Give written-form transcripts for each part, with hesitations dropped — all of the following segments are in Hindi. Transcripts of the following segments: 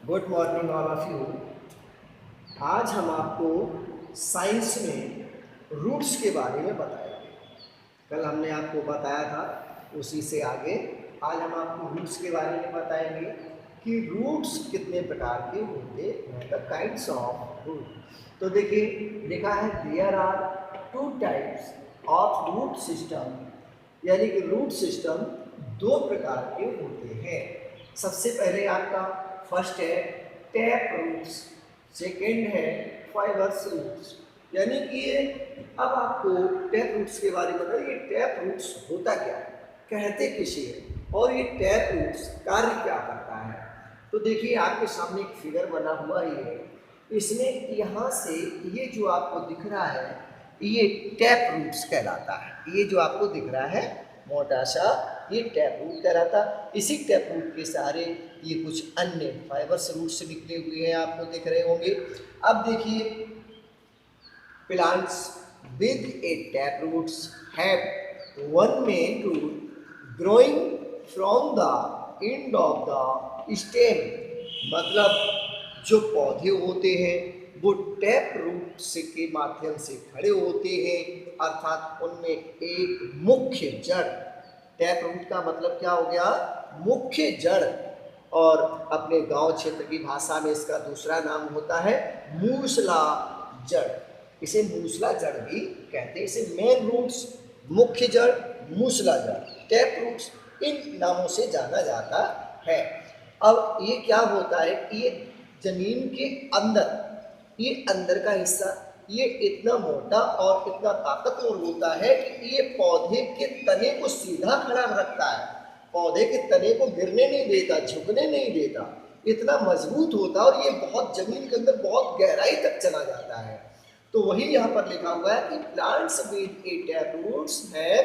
Good morning all of you. आज हम आपको साइंस में रूट्स के बारे में बताएंगे। कल हमने आपको बताया था, उसी से आगे आज हम आपको रूट्स के बारे में बताएंगे कि रूट्स कितने प्रकार के होते हैं, द काइंड्स ऑफ रूट। तो देखिए, लिखा है there are two types of root system, यानी कि रूट सिस्टम दो प्रकार के होते हैं। सबसे पहले आपका फर्स्ट है टैप रूट्स, सेकेंड है फाइबर्स रूट्स। यानी कि ये अब आपको टैप रूट्स के बारे में बताइए। ये टैप रूट्स होता क्या है, कहते किसे है, और ये टैप रूट्स कार्य क्या करता है। तो देखिए, आपके सामने एक फिगर बना हुआ ही है। इसमें यहाँ से ये जो आपको दिख रहा है, ये टैप रूट्स कहलाता है। ये जो आपको दिख रहा है मोटा सा, ये टैप रूट कहलाता। इसी टैप रूट के सहारे ये कुछ अन्य फाइबर्स रूट से निकले हुए हैं, आपको दिख रहे होंगे। अब देखिए, plants with a tap roots have one main root growing from the end of the stem. मतलब जो पौधे होते हैं वो टैप रूट से के माध्यम से खड़े होते हैं, अर्थात उनमें एक मुख्य जड़। टैप रूट का मतलब क्या हो गया, मुख्य जड़। और अपने गांव क्षेत्र की भाषा में इसका दूसरा नाम होता है मूसला जड़। इसे मूसला जड़ भी कहते हैं। इसे मेन रूट्स, मुख्य जड़, मूसला जड़, टैप रूट्स, इन नामों से जाना जाता है। अब ये क्या होता है, ये जमीन के अंदर, ये अंदर का हिस्सा, ये इतना मोटा और इतना ताकतवर होता है कि ये पौधे के तने को सीधा खड़ा रखता है, पौधे के तने को गिरने नहीं देता, झुकने नहीं देता, इतना मजबूत होता है। और ये बहुत जमीन के अंदर बहुत गहराई तक चला जाता है। तो वही यहाँ पर लिखा हुआ है कि plants with a tap roots have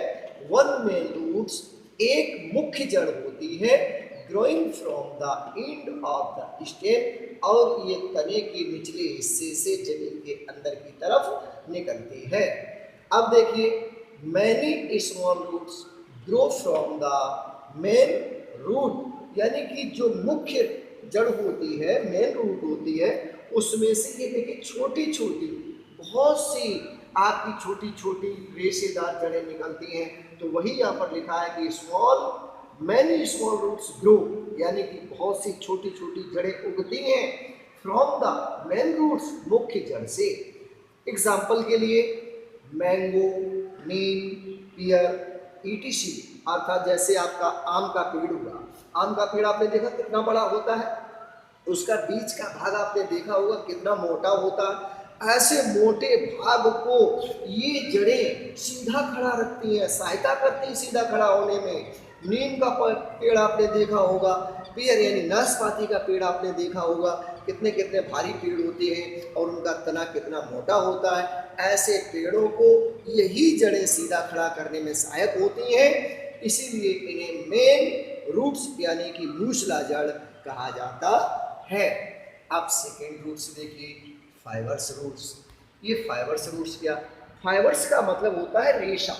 one main roots, एक मुख्य जड़ होती है, growing from the end of the stem, और ये तने के निचले हिस्से से जमीन के अंदर की तरफ निकलती है। अब देखिए, many small roots grow from the main root, यानी कि जो मुख्य जड़ होती है, मेन रूट होती है, उसमें से ये देखिए छोटी छोटी बहुत सी आपकी छोटी छोटी रेशेदार जड़ें निकलती हैं। तो वही यहाँ पर लिखा है कि मैनी स्मॉल रूट्स ग्रो, यानी कि बहुत सी छोटी छोटी जड़ें उगती हैं फ्रॉम द मेन रूट्स, मुख्य जड़ से। एग्जाम्पल के लिए मैंगो, नीम, पियर, ईटीसी, अर्थात जैसे आपका आम का पेड़ हुआ। आम का पेड़ आपने देखा कितना बड़ा होता है, उसका बीच का भाग आपने देखा होगा कितना मोटा होता है। ऐसे मोटे भाग को ये जड़ें सीधा खड़ा रखती हैं, सहायता करती हैं सीधा खड़ा होने में। नीम का पेड़ आपने देखा होगा, पेड़ यानी नाशपाती का पेड़ आपने देखा होगा, कितने कितने भारी पेड़ होते हैं और उनका तना कितना मोटा होता है। ऐसे पेड़ों को यही जड़ें सीधा खड़ा करने में सहायक होती हैं, इसीलिए इन्हें मेन रूट्स यानी कि मूसला जड़ कहा जाता है। अब सेकेंड रूट्स देखिए, फाइबर्स रूट्स। ये फाइबर्स रूट्स क्या, फाइबर्स का मतलब होता है रेशा।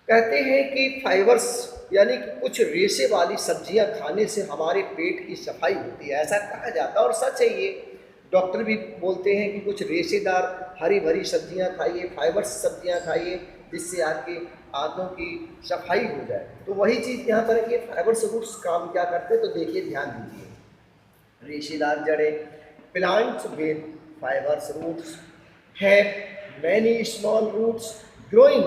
कहते हैं कि फाइबर्स यानी कि कुछ रेशे वाली सब्जियां खाने से हमारे पेट की सफाई होती है, ऐसा कहा जाता है और सच है ये। डॉक्टर भी बोलते हैं कि कुछ रेशेदार हरी भरी सब्जियां खाइए, फाइबर्स सब्जियां खाइए, जिससे आपके आंतों की सफाई हो जाए। तो वही चीज़ यहाँ पर है कि फाइबर्स रूट्स काम क्या करते हैं, तो देखिए ध्यान दीजिए। रेशेदार जड़ें, plants with fibres roots have many small roots growing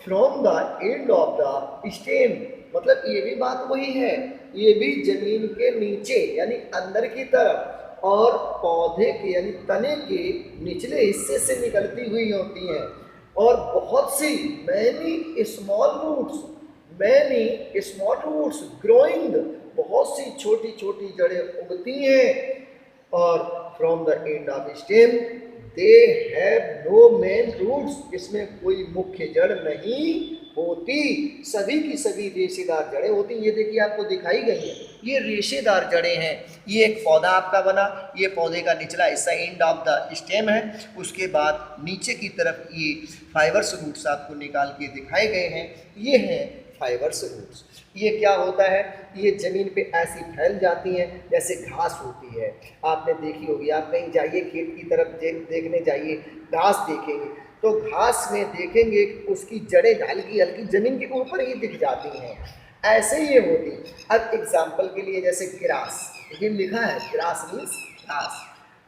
from the end of the stem. मतलब ये भी बात वही है, ये भी जमीन के नीचे यानी अंदर की तरफ और पौधे के यानी तने के निचले हिस्से से निकलती हुई होती हैं। और बहुत सी मैनी स्मॉल रूट्स ग्रोइंग, बहुत सी छोटी छोटी जड़ें उगती हैं। और from the end of stem they have no main roots, इसमें कोई मुख्य जड़ नहीं होती, सभी की सभी रेशेदार जड़ें होती। ये देखिए आपको दिखाई गई है, ये रेशेदार जड़ें हैं। ये एक पौधा आपका बना, ये पौधे का निचला हिस्सा एंड ऑफ द स्टेम है, उसके बाद नीचे की तरफ ये फाइबर्स रूट्स आपको निकाल के दिखाए गए हैं। ये हैं फाइबर्स रूट्स। ये क्या होता है, ये ज़मीन पे ऐसी फैल जाती हैं जैसे घास होती है। आपने देखी होगी, आप कहीं जाइए खेत की तरफ देखने जाइए, घास देखेंगे तो घास में देखेंगे उसकी जड़ें हल्की हल्की ज़मीन के ऊपर ही दिख जाती हैं, ऐसे ही ये होती। अब एग्जाम्पल के लिए जैसे ग्रास, ये लिखा है ग्रास मीन्स घास,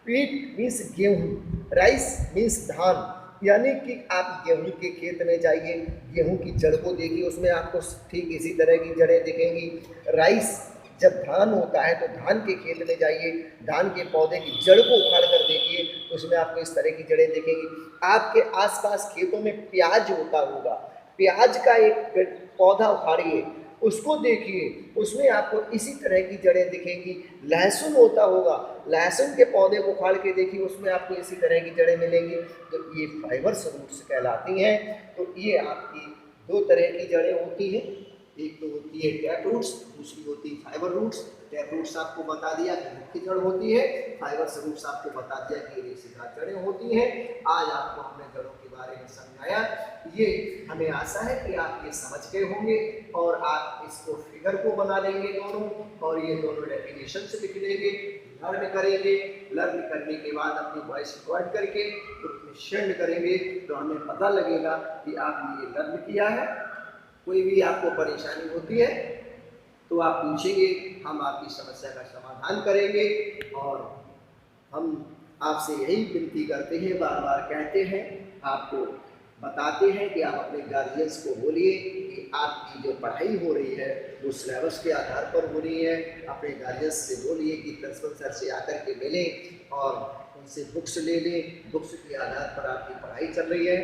व्हीट मीन्स गेहूँ, राइस मीन्स धान। यानी कि आप गेहूं के खेत में जाइए, गेहूं की जड़ को देखिए, उसमें आपको ठीक इसी तरह की जड़ें दिखेंगी। राइस, जब धान होता है तो धान के खेत में जाइए, धान के पौधे की जड़ को उखाड़ कर देखिए, उसमें आपको इस तरह की जड़ें दिखेंगी। आपके आसपास खेतों में प्याज होता होगा, प्याज का एक पौधा उखाड़िए, उसको देखिए, उसमें आपको इसी तरह की जड़ें दिखेंगी। लहसुन होता होगा, लहसुन के पौधे को उखाड़ के देखिए, उसमें आपको इसी तरह की जड़ें मिलेंगी। तो ये फाइबर्स रूट्स कहलाती हैं। तो ये आपकी दो तरह की जड़ें होती हैं, एक तो होती है टैप रूट्स, दूसरी होती है फाइबर रूट्स। टैप रूट्स आपको बता दिया कि मुख्य जड़ होती है, फाइबर्स रूट्स आपको बता दिया कि रेशेदार जड़ें होती हैं। आज आपको हमने जड़ों के बारे में समझाया। ये हमें आशा है कि आप ये समझ गए होंगे और आप इसको फिगर को बना लेंगे दोनों, और ये दोनों डेफिनेशन से लिख लेंगे, लर्न करेंगे। लर्न करने के बाद अपनी वॉइस रिकॉर्ड करके ग्रुप में शेयर करेंगे, तो हमें पता लगेगा कि आपने ये लर्न किया है। कोई भी आपको परेशानी होती है तो आप पूछेंगे, हम आपकी समस्या का समाधान करेंगे। और हम आपसे यही विनती करते हैं, बार बार कहते हैं, आपको बताते हैं कि आप अपने गार्जियंस को बोलिए कि आपकी जो पढ़ाई हो रही है वो सिलेबस के आधार पर हो रही है। अपने गार्जियंस से बोलिए कि प्रिंसिपल सर से आकर के मिलें और उनसे बुक्स ले लें, बुक्स के आधार पर आपकी पढ़ाई चल रही है।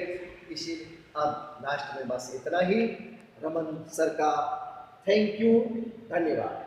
इसी अब लास्ट में बस इतना ही। रमन सर का थैंक यू, धन्यवाद।